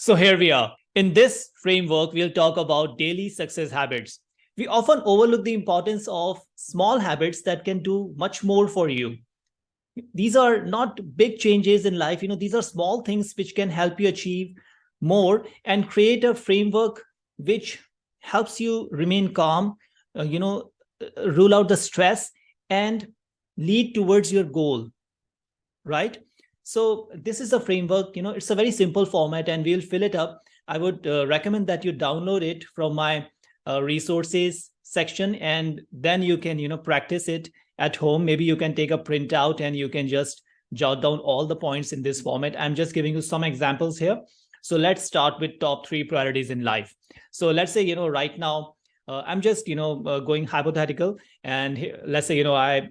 So here we are. In this framework, we'll talk about daily success habits. We often overlook the importance of small habits that can do much more for you. These are not big changes in life. These are small things which can help you achieve more and create a framework which helps you remain calm, rule out the stress and lead towards your goal, right? So this is a framework, it's a very simple format and we'll fill it up. I would recommend that you download it from my resources section, and then you can, practice it at home. Maybe you can take a printout and you can just jot down all the points in this format. I'm just giving you some examples here. So let's start with top 3 priorities in life. So let's say, right now, I'm just, going hypothetical. And here, let's say, I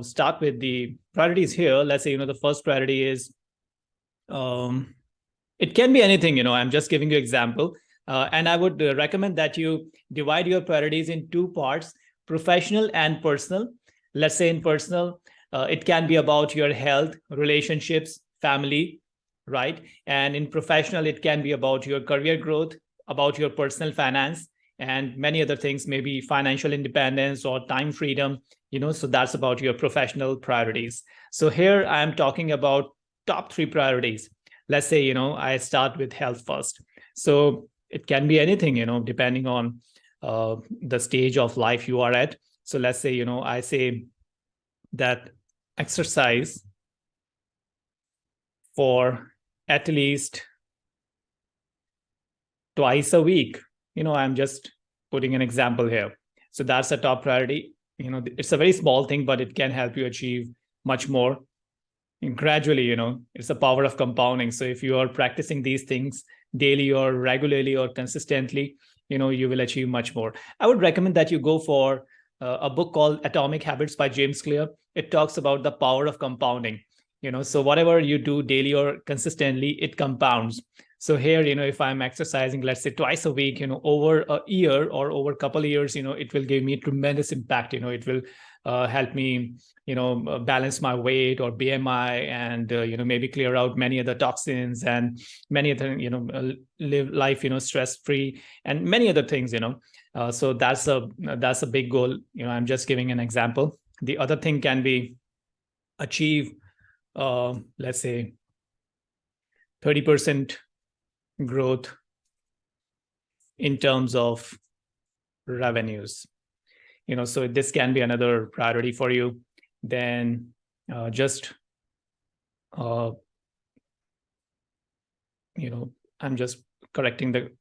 start with the priorities here. Let's say, the first priority is, it can be anything, I'm just giving you example. And I would recommend that you divide your priorities in 2 parts, professional and personal. Let's say in personal, it can be about your health, relationships, family, right? And in professional, it can be about your career growth, about your personal finance, and many other things, maybe financial independence or time freedom, so that's about your professional priorities. So here I'm talking about top 3 priorities. Let's say, I start with health first. So it can be anything, depending on the stage of life you are at. So let's say, I say that exercise for at least twice a week. I'm just putting an example here. So that's a top priority. It's a very small thing, but it can help you achieve much more. And gradually, it's the power of compounding. So if you are practicing these things daily or regularly or consistently, you will achieve much more. I would recommend that you go for a book called Atomic Habits by James Clear. It talks about the power of compounding. So whatever you do daily or consistently, it compounds. So here, if I'm exercising, let's say twice a week, over a year or over a couple of years, it will give me tremendous impact. It will help me, balance my weight or BMI and, maybe clear out many other toxins and many other, live life, stress-free and many other things, so that's a big goal. I'm just giving an example. The other thing can be achieve, let's say 30% growth in terms of revenues. So this can be another priority for you. Then just, I'm just correcting the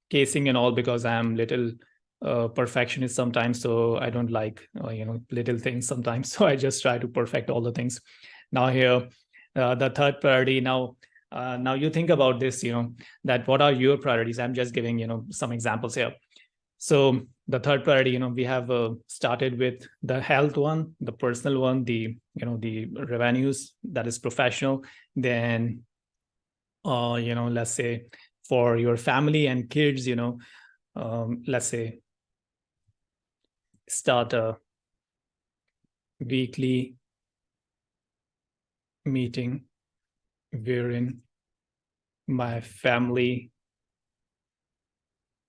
casing and all because I'm little perfectionist sometimes. So I don't like, little things sometimes. So I just try to perfect all the things. Now here, the third priority. Now you think about this, that what are your priorities? I'm just giving, some examples here. So the third priority, we have started with the health one, the personal one, the revenues, that is professional. Then, let's say for your family and kids, let's say start a weekly meeting wherein my family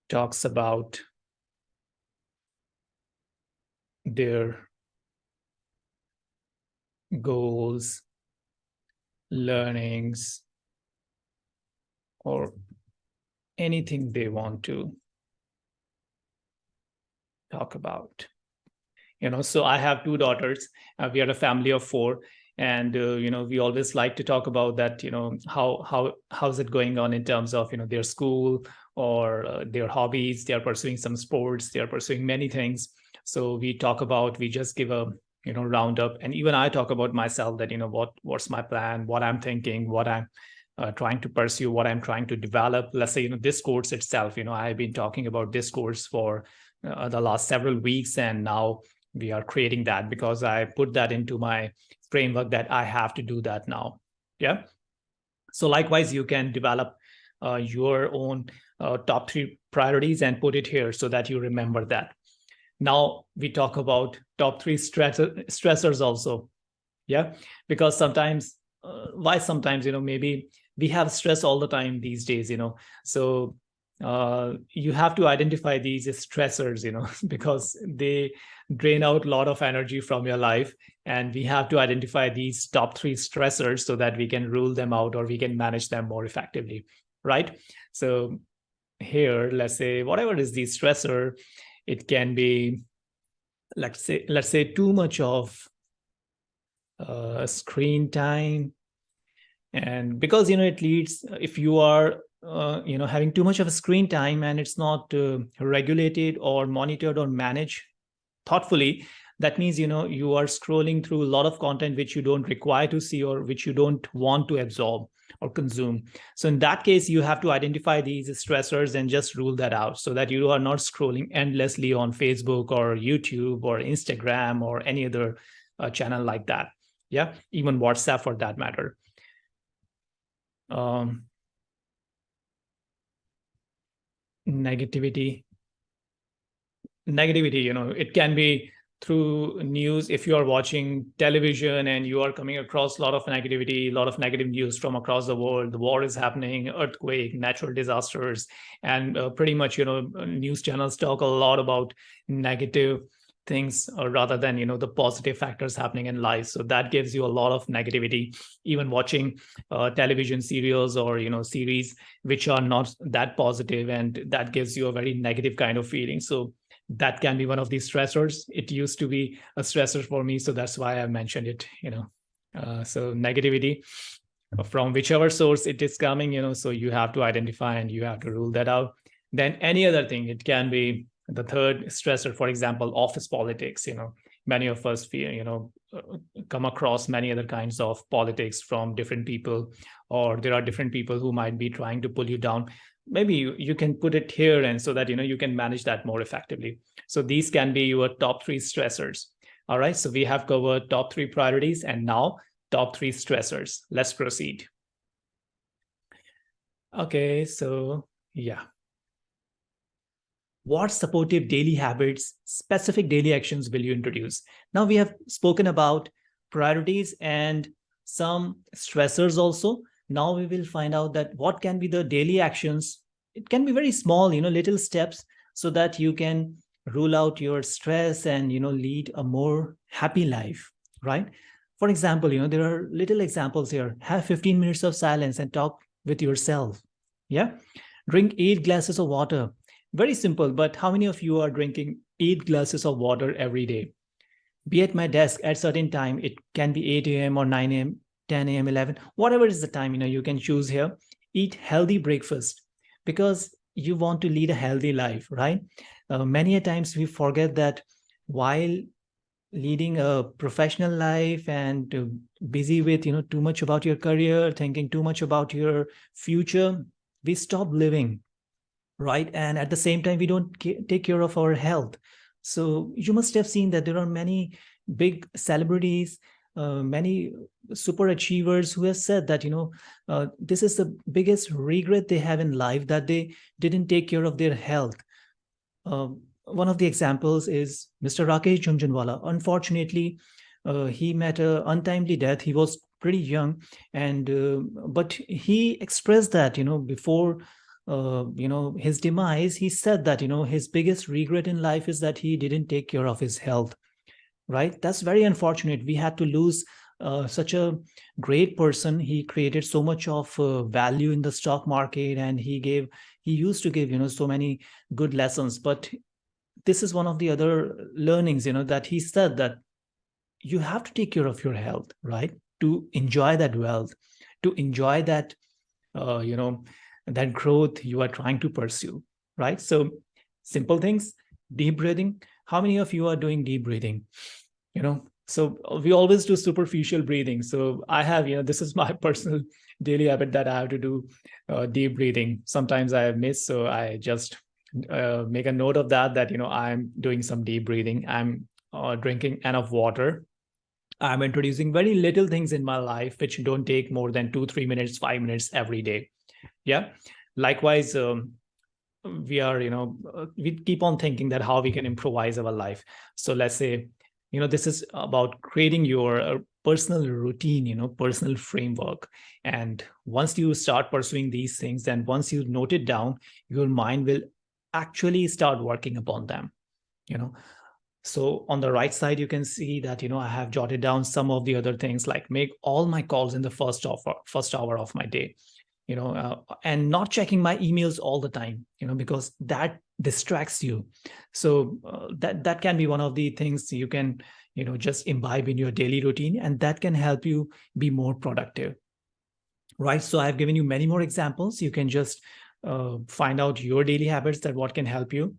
talks about their goals, learnings, or anything they want to talk about. So I have 2 daughters. We are a family of 4. And, we always like to talk about that, how's it going on in terms of, their school or their hobbies. They are pursuing some sports. They are pursuing many things. So we just give a, roundup. And even I talk about myself that, what's my plan, what I'm thinking, what I'm trying to pursue, what I'm trying to develop. Let's say, this course itself, I've been talking about this course for the last several weeks. And now we are creating that because I put that into my framework that I have to do that now. Yeah. So likewise, you can develop your own top 3 priorities and put it here so that you remember that. Now we talk about top 3 stressors also. Yeah. Because sometimes, maybe we have stress all the time these days, so you have to identify these stressors, because they drain out a lot of energy from your life, and we have to identify these top 3 stressors so that we can rule them out or we can manage them more effectively, right? So here, let's say whatever is the stressor, it can be, let's say too much of screen time. And because it leads, if you are having too much of a screen time and it's not regulated or monitored or managed thoughtfully, that means you are scrolling through a lot of content which you don't require to see or which you don't want to absorb or consume. So in that case, you have to identify these stressors and just rule that out so that you are not scrolling endlessly on Facebook or YouTube or Instagram or any other channel like that. Yeah, even WhatsApp for that matter. Negativity, it can be through news. If you are watching television and you are coming across a lot of negativity, a lot of negative news from across the world, the war is happening, earthquake, natural disasters, and pretty much news channels talk a lot about negative things rather than the positive factors happening in life. So that gives you a lot of negativity. Even watching television serials or series which are not that positive, and that gives you a very negative kind of feeling. So that can be one of these stressors. It used to be a stressor for me, so that's why I mentioned it. So negativity from whichever source it is coming, so you have to identify and you have to rule that out. Then any other thing, it can be the third stressor, for example, office politics. Many of us feel, come across many other kinds of politics from different people, or there are different people who might be trying to pull you down. Maybe you can put it here, and so that you can manage that more effectively. So these can be your top 3 stressors. All right, so we have covered top 3 priorities, and now top 3 stressors. Let's proceed. Okay, so yeah. What supportive daily habits, specific daily actions will you introduce? Now we have spoken about priorities and some stressors also. Now we will find out that what can be the daily actions. It can be very small, little steps, so that you can rule out your stress and lead a more happy life, right? For example, there are little examples here. Have 15 minutes of silence and talk with yourself. Yeah. Drink 8 glasses of water. Very simple, but how many of you are drinking 8 glasses of water every day? Be at my desk at certain time. It can be 8 a.m. or 9 a.m., 10 a.m., 11, whatever is the time, you can choose here. Eat healthy breakfast because you want to lead a healthy life, right? Many a times we forget that while leading a professional life and busy with, too much about your career, thinking too much about your future, we stop living, right? And at the same time, we don't take care of our health. So you must have seen that there are many big celebrities, many super achievers who have said that, this is the biggest regret they have in life, that they didn't take care of their health. One of the examples is Mr. Rakesh Jhunjhunwala. Unfortunately, he met an untimely death. He was pretty young, and but he expressed that, before his demise, he said that, his biggest regret in life is that he didn't take care of his health, right? That's very unfortunate. We had to lose such a great person. He created so much of value in the stock market, and he used to give, so many good lessons. But this is one of the other learnings, that he said that you have to take care of your health, right? To enjoy that wealth, to enjoy that, that growth you are trying to pursue, right? So simple things, deep breathing. How many of you are doing deep breathing? So we always do superficial breathing. So I have, this is my personal daily habit that I have to do deep breathing. Sometimes I miss, so I just make a note of that, I'm doing some deep breathing. I'm drinking enough water. I'm introducing very little things in my life which don't take more than 2-3 minutes, 5 minutes every day. Yeah. Likewise, we are, we keep on thinking that how we can improvise our life. So let's say, this is about creating your personal routine, personal framework. And once you start pursuing these things, and once you note it down, your mind will actually start working upon them. So on the right side, you can see that, I have jotted down some of the other things, like make all my calls in the first hour of my day, and not checking my emails all the time, because that distracts you. So that can be one of the things you can, just imbibe in your daily routine, and that can help you be more productive. Right. So I've given you many more examples. You can just find out your daily habits, that what can help you.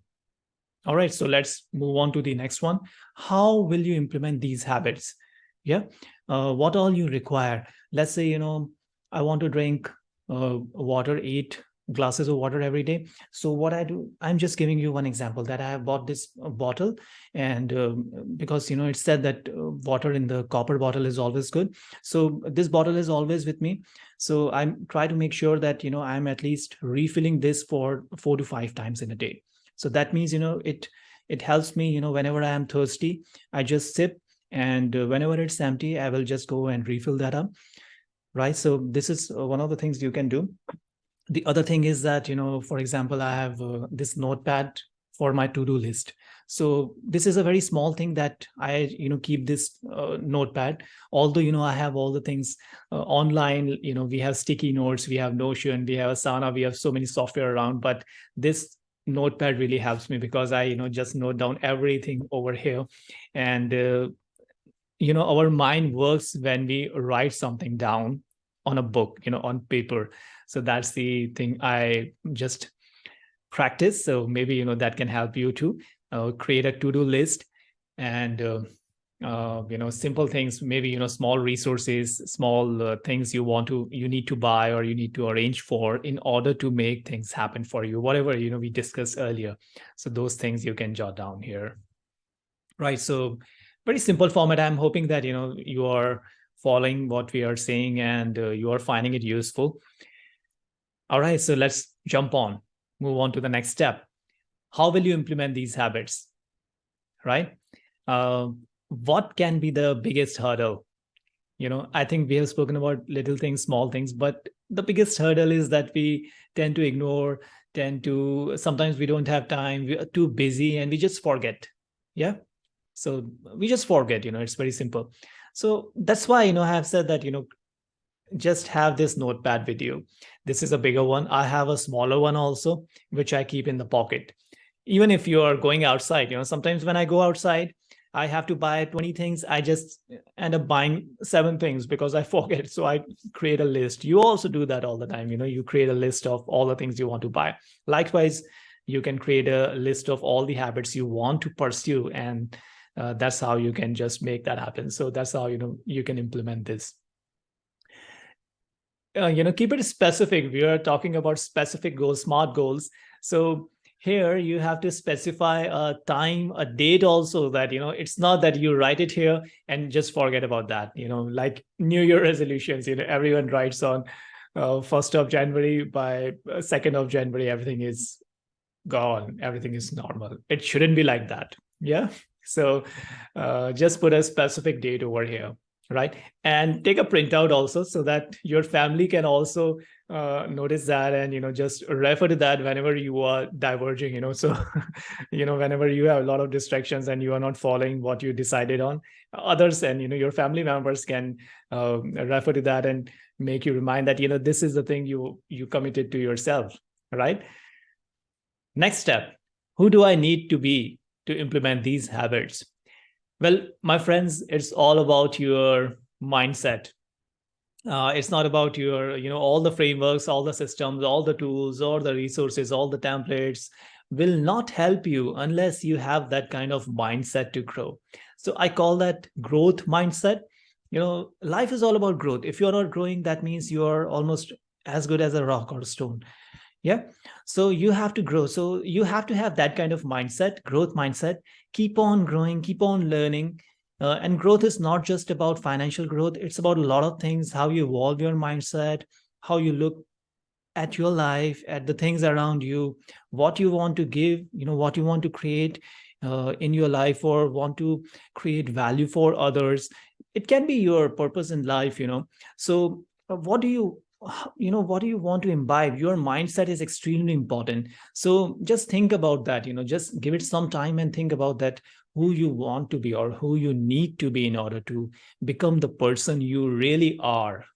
All right, so let's move on to the next one. How will you implement these habits? Yeah, what all you require? Let's say, I want to drink water, 8 glasses of water every day. So what I do, I'm just giving you one example, that I have bought this bottle, and because, it said that water in the copper bottle is always good. So this bottle is always with me. So I try to make sure that, I'm at least refilling this for 4 to 5 times in a day. So that means, it helps me, whenever I am thirsty, I just sip, and whenever it's empty, I will just go and refill that up. Right. So this is one of the things you can do. The other thing is that, for example, I have this notepad for my to-do list. So this is a very small thing that I, keep this notepad. Although, I have all the things online, we have sticky notes, we have Notion, we have Asana, we have so many software around, but this notepad really helps me, because I, just note down everything over here. And, our mind works when we write something down on a book, on paper. So that's the thing I just practice. So maybe, that can help you to create a to-do list, and simple things, maybe, small resources, small things you need to buy, or you need to arrange for, in order to make things happen for you, whatever, we discussed earlier. So those things you can jot down here. Right. So very simple format. I'm hoping that, you are following what we are saying, and you are finding it useful. All right. So let's move on to the next step. How will you implement these habits? Right. What can be the biggest hurdle? I think we have spoken about little things, small things, but the biggest hurdle is that we tend to ignore, sometimes we don't have time, we are too busy, and we just forget. Yeah. So we just forget, it's very simple. So that's why, I have said that, just have this notepad with you. This is a bigger one. I have a smaller one also, which I keep in the pocket. Even if you are going outside, sometimes when I go outside, I have to buy 20 things. I just end up buying 7 things because I forget. So I create a list. You also do that all the time. You create a list of all the things you want to buy. Likewise, you can create a list of all the habits you want to pursue. And that's how you can just make that happen. So that's how, you can implement this. Keep it specific. We are talking about specific goals, SMART goals. So here you have to specify a time, a date also, that, it's not that you write it here and just forget about that. Like New Year resolutions, everyone writes on 1st of January, by 2nd of January, everything is gone. Everything is normal. It shouldn't be like that. Yeah. So just put a specific date over here. Right. And take a printout also, so that your family can also notice that, and, just refer to that whenever you are diverging, so, whenever you have a lot of distractions and you are not following what you decided on, others and, your family members can refer to that and make you remind that, this is the thing you committed to yourself. Right. Next step, who do I need to be to implement these habits? Well, my friends, it's all about your mindset. It's not about your, all the frameworks, all the systems, all the tools, or the resources, all the templates will not help you unless you have that kind of mindset to grow. So I call that growth mindset. Life is all about growth. If you're not growing, that means you're almost as good as a rock or a stone. Yeah. So you have to grow. So you have to have that kind of mindset, growth mindset. Keep on growing, keep on learning. And growth is not just about financial growth. It's about a lot of things, how you evolve your mindset, how you look at your life, at the things around you, what you want to give, what you want to create. in your life, or want to create value for others. It can be your purpose in life, so what do you what do you want to imbibe? Your mindset is extremely important. So just think about that, just give it some time and think about that, who you want to be or who you need to be in order to become the person you really are,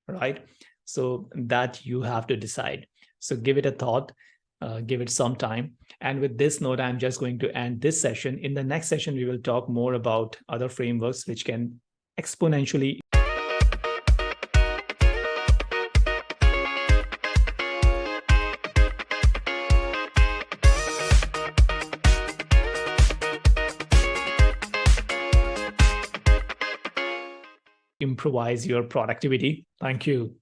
right? So that you have to decide. So give it a thought, give it some time. And with this note, I'm just going to end this session. In the next session, we will talk more about other frameworks which can exponentially improvise your productivity. Thank you.